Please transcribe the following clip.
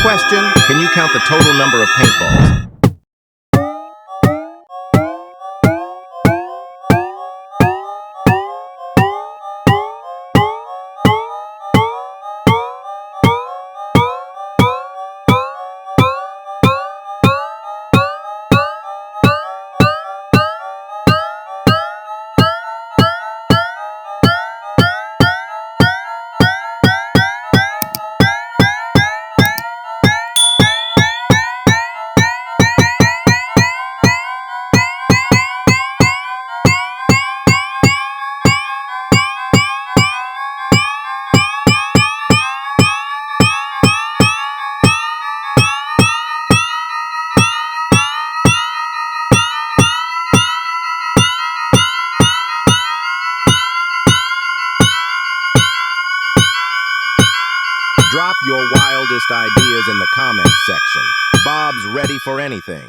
Question, can you count the total number of paintballs? Drop your wildest ideas in the comments section. Bob's ready for anything.